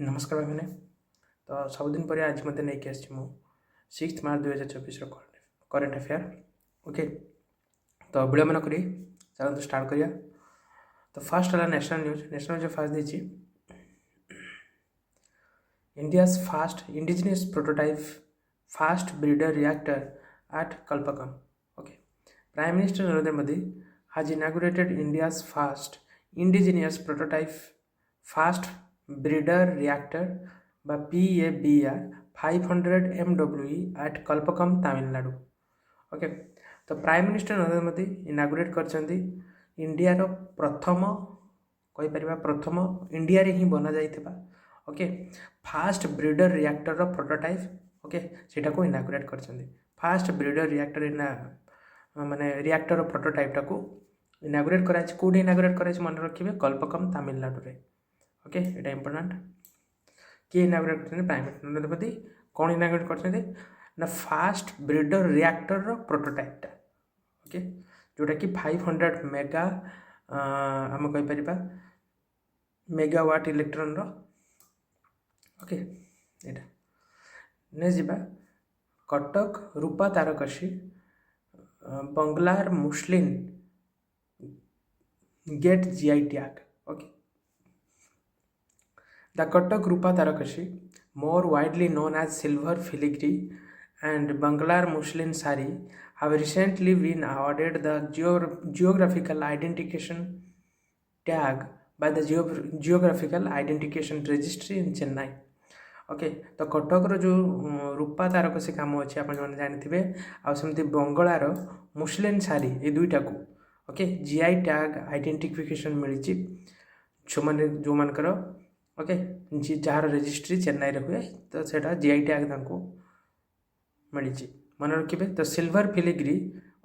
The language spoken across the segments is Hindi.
नमस्कार भाई मैंने तो सबुदिन पर आज मत नहीं आसी 6 मार्च 2024 करेन्ट अफेयर। ओके, तो विलम्ब नक चलते स्टार्ट करिया। तो फास्ट है नेशनल न्यूज फास्ट देती India fast indigenous prototype fast breeder reactor at Kalpakkam. Okay, prime minister Narendra Modi has inaugurated India's first indigenous prototype fast breeder reactor by PABR 500 MWE at Kalpakam, Tamil Nadu। Okay, तो prime minister Narendra Modi inaugurate कर इंडिया रो प्रथम प्रथम इंडिया रे ही बना जाइथिबा ओके फास्ट ब्रीडर रिएक्टर रो प्रोटोटाइप ओके सेटा को इनागुरेट कर फास्ट ब्रीडर रिएक्टर माने रिएक्टर प्रोटोटाइप टाको इनागुरेट कराई कौटी इनागुरेट कराई मन रखिए कल्पकम तमिलनाडु रे। ओके, एटा इंपोर्टेंट किए इनागुरेट कर प्राइम मिनिस्टर नरेंद्र मोदी कौन इनागुरेट कर फास्ट ब्रीडर रिएक्टर प्रोटोटाइपटा ओके जोटा कि 500 मेगा आम कहीपर मेगावाट इलेक्ट्रॉन ओके एटा ने जीवा कटक रूपा तारकसी बंगलार मुस्लिम get GI tag। okay, the Katak Rupa Tarakasi, more widely known as silver filigree and Banglar Muslin sari, have recently been awarded the geographical identification tag by the geographical identification registry in Chennai। Okay, तो कटक जो रूपा तारकसी कम अच्छे आप जानते आमती बंगलार मुस्लिन सारी ये दुईटा को ओके जीआई टैग आइडेंटिफिकेशन मिली जो मैंने जो मानकर ओके जार रजिस्ट्री चेन्नई हुए तो सेटा जीआई टैग मिली मन रखिए। तो सिल्वर फिलिग्री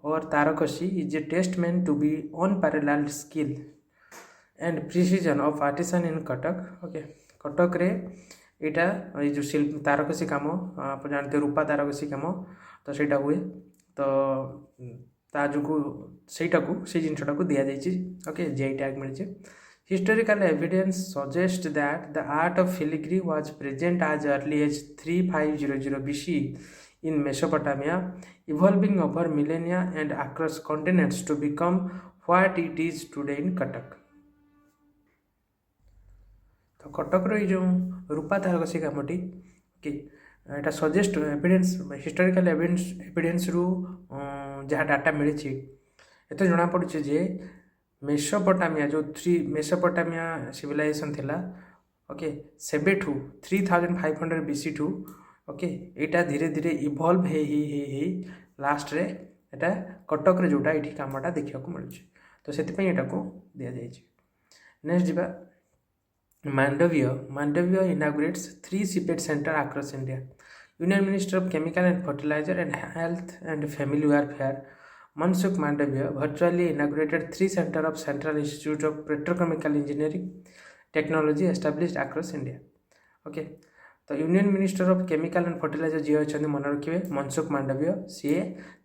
और Tarakasi is a testament to be unparalleled skill and precision of artisan in Cuttack. Okay, Cuttack रे यहाँ ये जो तारकसी कम आप जानते रूपा तारकसी कम तो सेटा हुए तो ताजु सेटा को से जिनटा को दि जाइए। ओके, जीआई टैग मिली। Historical evidence suggest that the art of filigree was present as early as 3500 BC in Mesopotamia evolving over millennia and across continents to become what it is today in Cuttack. तो कटक रो जो रूपा तारकसी कमटी ओके यहाँ सजेस्ट एविडेंस हिस्टोरिकल एविडेंस रु जहाँ डाटा मिली एत जना पड़े जे मेसोपोटामिया जो मेसोपोटामिया सिविलाइजेशन थिला ओके सेबेठू 3500 BC ठू ओके यहाँ धीरे धीरे इवॉल्व हे लास्ट रे एटा कटक रे जोटा ये कामटा देखा मिलूँ तो से को दि जाए। नेक्स्ट जीवा Mandavia inaugurates 3 seepage centers across India। Union Minister of Chemical and Fertilizer and Health and Family Welfare Mansukh Mandavia virtually inaugurated 3 centers of Central Institute of Petrochemical Engineering Technology established across India। Okay, तो union minister of chemical and fertiliser ji अच्छा मन रखिए मनसुख मांडव्य सी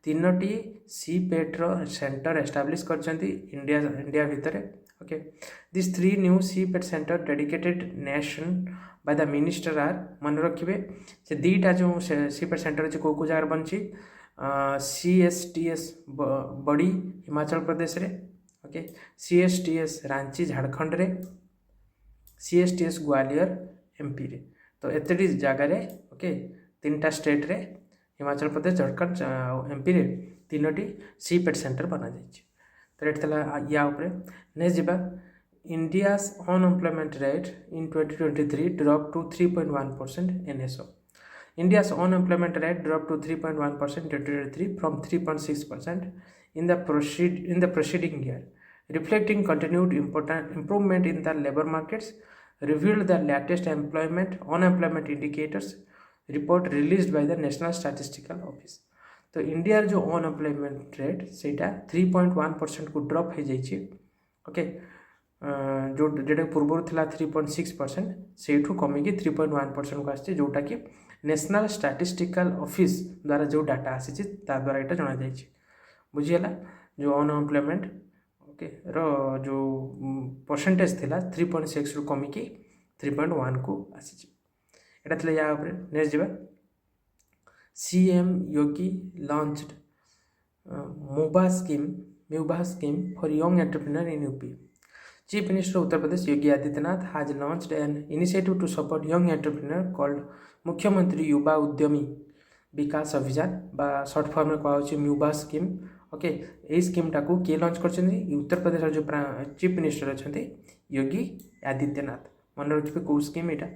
3टी सी पेट्र सेंटर एस्टाब्लिश कर इंडिया भितर। Okay, this 3 new CIPET centre dedicated nation by the minister आर मन रखिए से दीटा जो सी पेट सेंटर अच्छे कौ जगार बनची CSTS बड़ी हिमाचल प्रदेश रे ओके CSTS रांची झारखंड रे CSTS ग्वालियर MP रे तो एतटी जगार ओके 3टा स्टेट रे हिमाचल प्रदेश झारखंड MP रे 3टी सी पेट सेंटर बना जाइए। तो रेट या नेक्स्ट जीवा India's unemployment rate in 2023 drop to 3.1% NSO। India's unemployment rate dropped to 3.1% in 2023 from 3.6% in the preceding year, reflecting continued improvement in the labor markets, revealed the latest unemployment indicators report released by the National Statistical Office। तो इंडिया जो अनएम्प्लॉयमेंट रेट सेटा 3.1% को ड्रॉप हो जाइए। ओके, जो जेटा पूर्व थिला 3.6% से कमिकी 3.1% को आसी जोटा कि नेशनल स्टैटिस्टिकल ऑफिस द्वारा जो डाटा आसी द्वारा यहाँ जना जाइए। बुझीगला जो अनएम्प्लॉयमेंट ओके रो जो परसेंटेज थिला 3.6 रु कमिकी 3.1 को आसी। एटा थले या ऊपर नेक्स्ट जीवा CM Yogi launched MUBA scheme for young entrepreneur in UP. Chief Minister of Uttar Pradesh Yogi Adityanath has launched an initiative to support young entrepreneur called Mukhyamantri Yuva Udyami Vikas Abhiyan बा शॉर्ट फॉर्म में कहुच्छे MUBA स्कीम। ओके यही स्कीम टाकू किए लॉन्च कर उत्तर प्रदेश जो चीफ मिनिस्टर अच्छा योगी आदित्यनाथ। मन रखिए कौ स्कीम यहाँ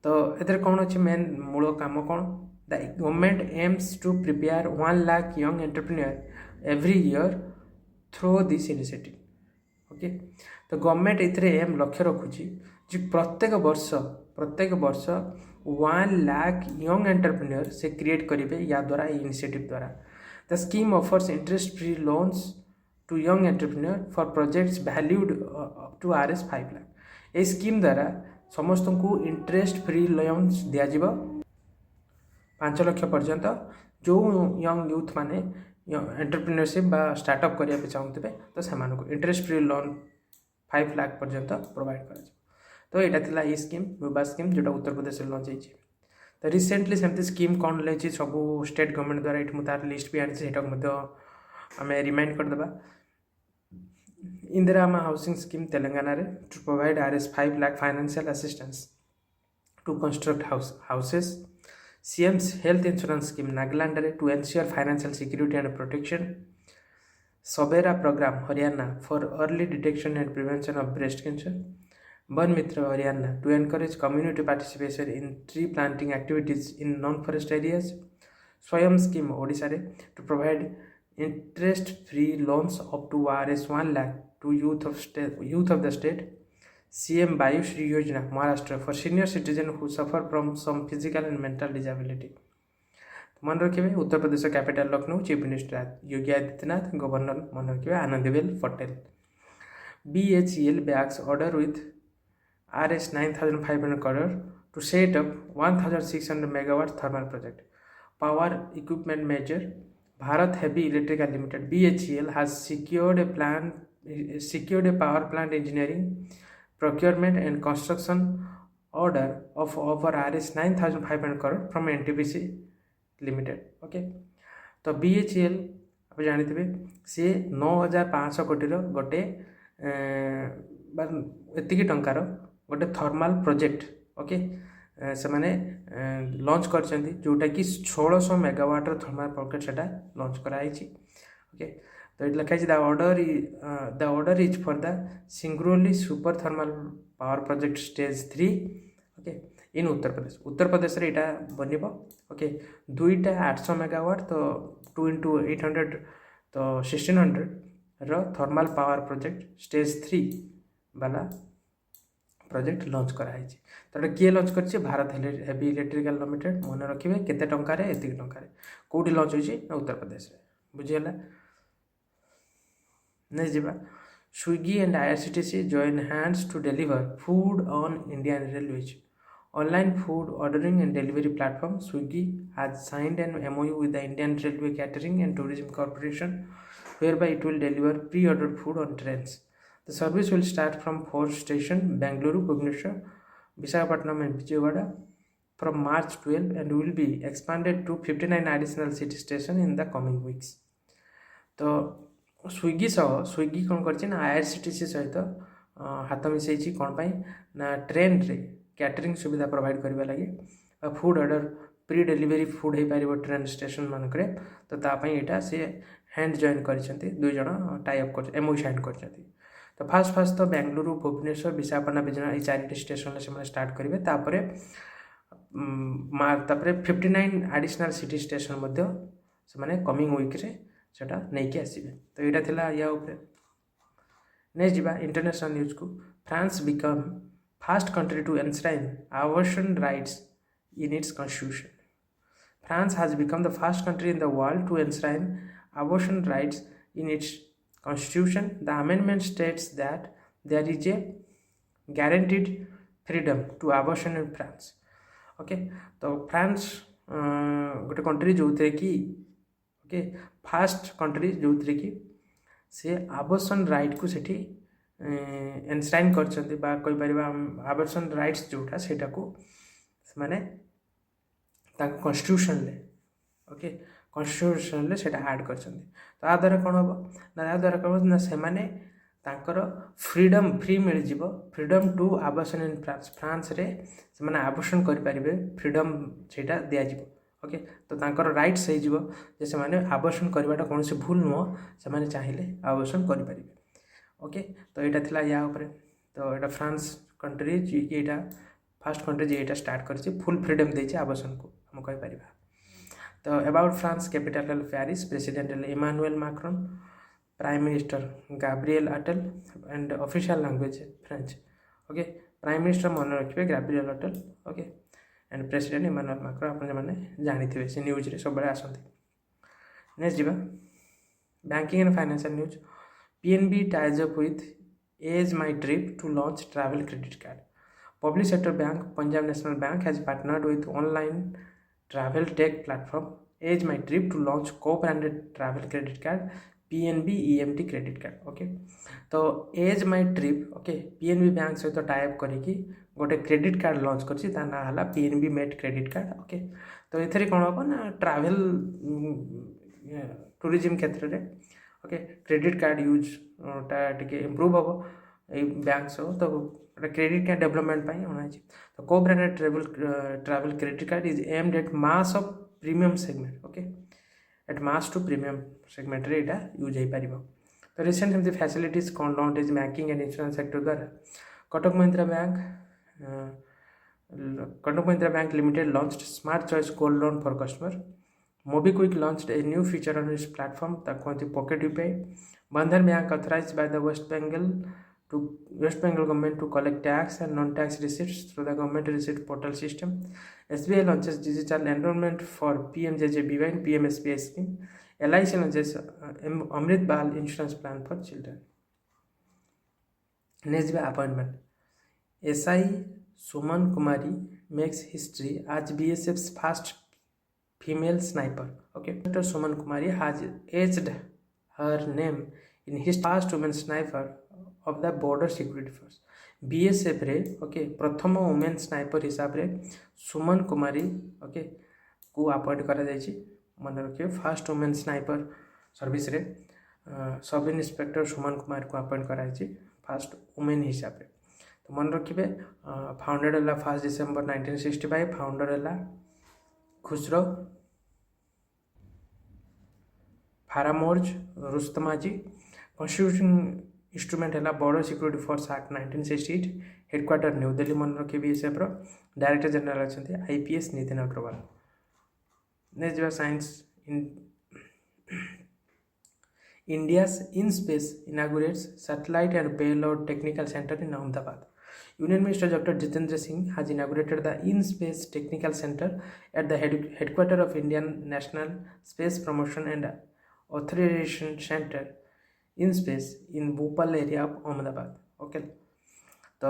तो ये कौन अच्छे मेन मूल काम कौन the government aims to prepare 1 lakh young entrepreneur every year through this initiative. Okay तो गवर्नमेंट ये एम लक्ष्य रखुची प्रत्येक वर्ष 1 लाख यंग एंटरप्रेन्योर से क्रिएट करेंगे या द्वारा इनिशिएटिव द्वारा। The scheme offers interest free loans to young entrepreneur for projects valued up to Rs 5 lakh. ये स्कीम द्वारा समस्त को इंटरेस्ट फ्री लोन्स दिज्व 5 लाख पर्यंत जो यंग यूथ माने एंटरप्रेन्योरशिप बा स्टार्टअप करने चाहूँगे तो से इंटरेस्ट फ्री लोन 5 लाख पर्यंत प्रोवाइड कर। तो यहाँ था ये स्कीम MUBA स्कीम जोटा उत्तर प्रदेश में लॉन्च होती। तो रिसेंटली सेमती स्कीम कौन ले सब स्टेट गवर्नमेंट द्वारा ये तार लिस्ट भी आनी आम रिमाइंड करदे। इंदिरा हाउसिंग स्कीम तेलंगाना रे to provide Rs 5 lakh financial assistance to construct houses. CM's health insurance scheme Nagaland रे to ensure financial security and protection. Sabera programme Haryana for early detection and prevention of breast cancer. Van Mitra Haryana to encourage community participation in tree planting activities in non forest areas. Swayam scheme Odisha रे to provide interest free loans up to Rs 1 lakh to youth of the state. CM Vayoshri Yojana Maharashtra for senior citizen who suffer from some physical and mental disability. मन रखिए Uttar Pradesh capital Lucknow chief minister Yogi Adityanath governor मन रखिए Anandiben Patel. BHEL bags order with Rs 9,500 crore to set up 1,600 megawatt thermal project. Power equipment major Bharat Heavy Electrical Limited BHEL has secured a power plant engineering, procurement and construction order of over Rs 9,500 crore from NTPC Limited. Okay, तो BHEL आप जानते सी 9,500 कोटी गोटे एतिकी टंकार गोटे थर्माल प्रोजेक्ट। ओके से माने लॉन्च कर जोटा कि 1600 मेगावाटर थर्माल प्रोजेक्ट सेटा लॉन्च कराई। ओके तो ये लिखाई the order is for the Singrauli super thermal power project stage 3। Okay in Uttar Pradesh रे इटा बनिबो। ओके दुईटा 800 मेगावाट तो 2 into 800 तो 1600 रो थर्माल पावर प्रोजेक्ट स्टेज 3 वाला प्रोजेक्ट लॉन्च कराई। तो किए लॉन्च कर भारत हेवी इलेक्ट्रिकल लिमिटेड। मन रखिए केते टंका रे एतिक टंका रे कोडी लॉन्च होची उत्तर प्रदेश रे बुझियला। नेक्स्ट जीवा Swiggy and IRCTC join hands to deliver food on Indian railways. Online food ordering and delivery platform Swiggy has signed an MOU with the Indian Railway Catering and Tourism Corporation whereby it will deliver pre-ordered food on trains. The service will start from 4 stations Bengaluru, Bhubaneswar, Visakhapatnam and Vijayawada from March 12 and will be expanded to 59 additional city stations in the coming weeks. तो स्विगी कौन कर IRCTC सहित हाथ मिसई कौन पाई ना ट्रेन रे कैटरिंग सुविधा प्रोवाइड करने लगे food order pre delivery food हो पार ट्रेन स्टेशन मानक तो यहाँ से हैंड जॉइन कर दुई जन टाइप कर MOU साइन कर। तो फास्ट तो बेंगलुरु भुवनेश्वर विशाखापट्टनम विजयवाड़ा ये 4 स्टेशन से स्टार्ट करेंगे। तापर 59 एडिशनल सिटी स्टेशन से कमिंग वीक रे सेटा नहीं कि आसबे। तो यहाँ थिला या ऊपर। नेक्स्ट जीवा इंटरनेशनल न्यूज को France become first country to enshrine abortion rights in its constitution. France has become the first country in the world to enshrine abortion rights in its constitution. The amendment states that there is a guaranteed freedom to abortion in France. Okay तो फ्रांस गोटे कंट्री जो कि ओके फास्ट कंट्री जो कि से आबर्सन राइट को सेठी एनश्राइन करछन्ति बा कोइ परिबा आबर्सन राइट्स जोटा सेटा को माने ताक कॉन्स्टिट्यूशन ले ओके कॉन्स्टिट्यूशन ले सेटा ऐड करछन्ति तो आ द्वारा कोन हबो ना आ द्वारा कोन ना से माने तांकर फ्रीडम फ्री मिल जीवो फ्रीडम टू आबर्सन इन फ्रांस रे से माने आबर्सन कर परिबे फ्रीडम सेटा दिया जीवो ओके तो तांकर राइट्स हे जीवो जे से माने आबर्सन करबाटा कोनोसी भूल नुह से माने चाहिले आबर्सन कर परिबे ओके तो यहाँ थिला या ऊपर तो यहाँ फ्रांस कंट्री जी यहाँ फास्ट कंट्री जी यहाँ स्टार्ट कर फुल फ्रीडम देछि आबर्सन को हम कहि परिबा तो about France capital Paris president Emmanuel Macron prime minister Gabriel Attal and official language French okay prime minister मन रखिए Gabriel Attal okay and president Emmanuel Macron आपन माने जानिथिबे से न्यूज रे सब बळे आसंती नेक्स्ट जीवा banking and financial news PNB ties up with Age My Trip to launch travel credit card. Public sector bank Punjab National Bank has partnered with online travel tech platform Age My Trip to launch co-branded travel credit card PNB EMT credit card. Okay, तो Age My Trip okay PNB bank सहित टाई अप करिकी गोटे क्रेडिट कार्ड लॉन्च करछि ता ना हला PNB मेट क्रेडिट कार्ड ओके तो एथरे कोन हो ना ट्रैवल टूरिज्म क्षेत्र रे ओके क्रेडिट कार्ड यूज टे इम्प्रूव हम ये बैंक सब तो क्रेडिट कार्ड डेवलपमेंट अना तो को branded travel credit card is aimed at mass of premium segment okay at mass to premium segment रे एटा यूज हो पार तो रिसेंट एमती फैसिलिटीज कौन launch is banking and insurance sector द्वारा Kotak Mahindra bank limited launched smart choice gold loan for customer MobiKwik launched a new feature on its platform, the Pocket UPI. Bandhan Bank authorized by the West Bengal government to collect tax and non-tax receipts through the government receipt portal system. SBI launches digital enrollment for PMJJBY and PMSBI scheme. LIC launches Amrit Bahal insurance plan for children. Next by appointment. SI Suman Kumari makes history as BSF's first female sniper. Okay, Dr. Suman Kumari has etched her name in his first women sniper of the border security force BSF रे okay प्रथम वुमेन स्नाइपर हिसाब रे सुमन कुमारी okay को अपॉइंट करा जायछि मन रखिए फर्स्ट वुमेन स्नाइपर सर्विस रे सब इंस्पेक्टर सुमन कुमार को अपॉइंट करा जायछि फर्स्ट वुमेन हिसाब रे तो मन रखिबे फाउंडेड हला 1 डिसेंबर 1965 फाउंडर हला खुसरो फारामोर्ज रुस्तमाजी कॉन्स्टिट्यूशन इंस्ट्रूमेंट है border security force act 1968 headquarter New Delhi मन रखिए बीएसएफ रो डायरेक्टर जनरल अच्छा आईपीएस नितिन अग्रवाल नेक्स्ट जो science India in space inaugurates satellite and payload technical centre in Ahmedabad Union Minister Dr. Jitendra Singh has inaugurated the In-Space Technical Center at the headquarters of Indian National Space Promotion and Authorization Center in Space in Bhopal area of Ahmedabad. Okay. तो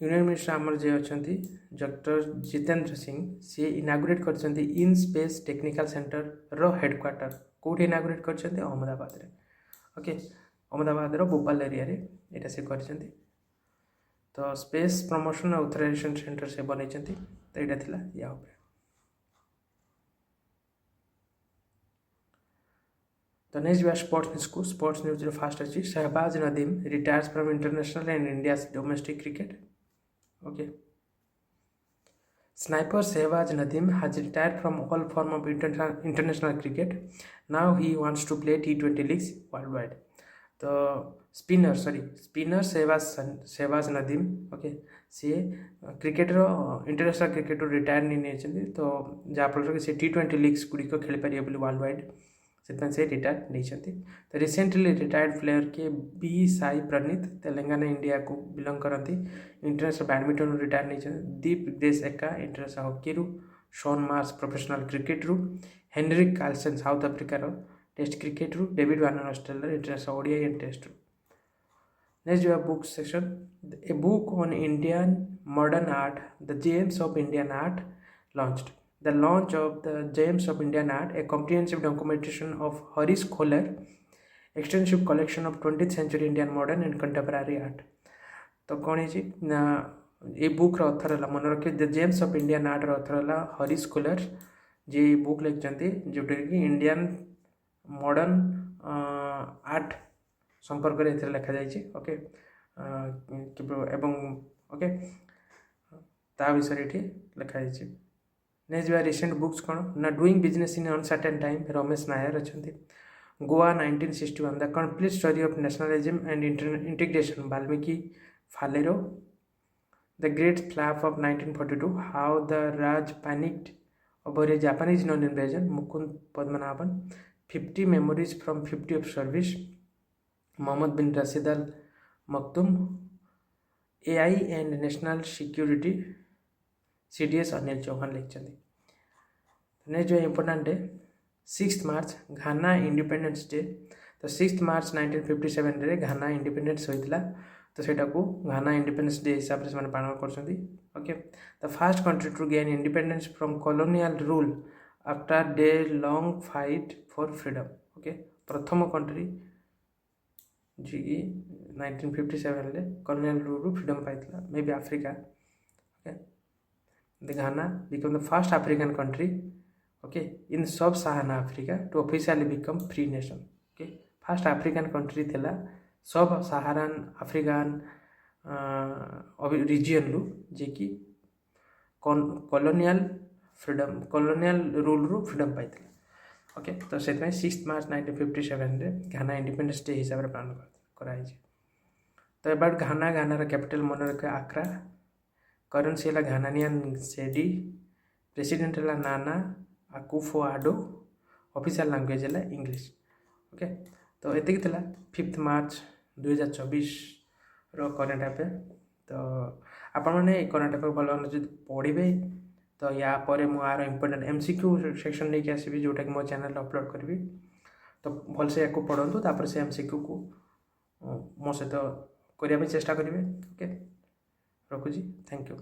यूनियन मिनिस्टर आमर जे अच्छी डॉक्टर जितेंद्र सिंह सी इनागुरेट कर इन स्पेस टेक्निकल सेंटर रो हेडक्वार्टर कौट इनागुरेट कर अहमदाबाद रे ओके अहमदाबाद रो भोपाल एरिया रे एटा से कर तो स्पेस प्रमोशन ऑथराइजेशन सेंटर से बन तो यहाँ थिला या ऊपर तो नेक्स्ट बार स्पोर्ट्स न्यूज रो फास्ट अच्छी Shahbaz Nadeem retires from international and India domestic cricket okay spinner Shahbaz Nadeem has retired from all form of international cricket. Now he wants to play T20 leagues worldwide. तो स्पिनर शहबाज नदीम ओके सी क्रिकेट इंटरनेशनल क्रिकेट रिटायर नहीं तो जहाँफल कि T20 लीग्स गुड़िक खेल पारे वर्ल्ड वाइड से रिटायर नहीं तो रिसेंटली रिटायर्ड प्लेयर के बी साई प्रणीत तेलंगाना इंडिया को बिलोंग करती इंटरनेशनल बैडमिंटन रिटायर नहीं दीप देश एका international hockey Shaun Marsh professional cricket Heinrich Klaasen south अफ्रिकार test cricket David Warner Australia international ODI and test next जो book section a book on Indian modern art the gems of Indian art launched the launch of the Gems of Indian Art, a comprehensive documentation of Harish Kholer, extensive collection of 20th century Indian modern and contemporary art. तो कौन है ना ये बुक ऑथर है मन रखिए the gems of Indian art author है हरीश कुलर जी बुक लिखिं जोटा कि इंडियन मॉडर्न आर्ट संपर्क में लिखा जाए ओके एवं ओके ता विषय ये लिखा जाए। नेक्स्ट बाय रिसेंट बुक्स कौन ना doing business in uncertain time Ramesh Nair अच्छा Goa 1961 the complete story of nationalism and integration Valmiki Faleiro the great flap of 1942 how the Raj panicked over a Japanese non invasion Mukund Padmanabhan 50 memories from 50 of service Mohammed bin Rashid Al Maktoum AI and national security CDS Anil Chauhan लिखते। नेक्स्ट जो इम्पोर्टेंट है 6 मार्च घाना इंडिपेंडेंस डे। तो 6 मार्च 1957 रे घाना इंडिपेंडेंस होता तो सेटा को घाना इंडिपेंडेंस डे हिसाब से पालन कर okay the first country to gain independence from colonial rule after the long fight for freedom okay प्रथम कंट्री जी 1957 रे कॉलोनियल रूल फ्रीडम पाइला maybe Africa okay the Ghana become the first African country okay in sub-Saharan Africa to officially become free nation okay first African country थिला sub-Saharan African region रू जे कि colonial freedom colonial rule रू freedom पाइथिला ओके तो से 6 मार्च 1957 रे घाना इंडिपेंडेंस डे हिसाब से पालन कराई तो एबाउट घाना घानार कैपिटल मन रखे आक्रा करेंसी है घानानियन सेडी प्रेसिडेंट है नाना आकुफो-आडो ऑफिशियल लैंग्वेज है इंग्लिश ओके तो ये 5 मार्च 2024 रो करेंट अफेयर। तो आपण मैंने करेंट अफेयर भल जो पढ़े तो या पर मुझे इम्पोर्टेंट MCQ सेक्शन नहीं आसबि जोटा कि मो चैनल अपलोड करी तो भलसे या पढ़ु तापर से MCQ को मो सहित करने चेष्टा करेंगे ओके रखुची थैंक यू।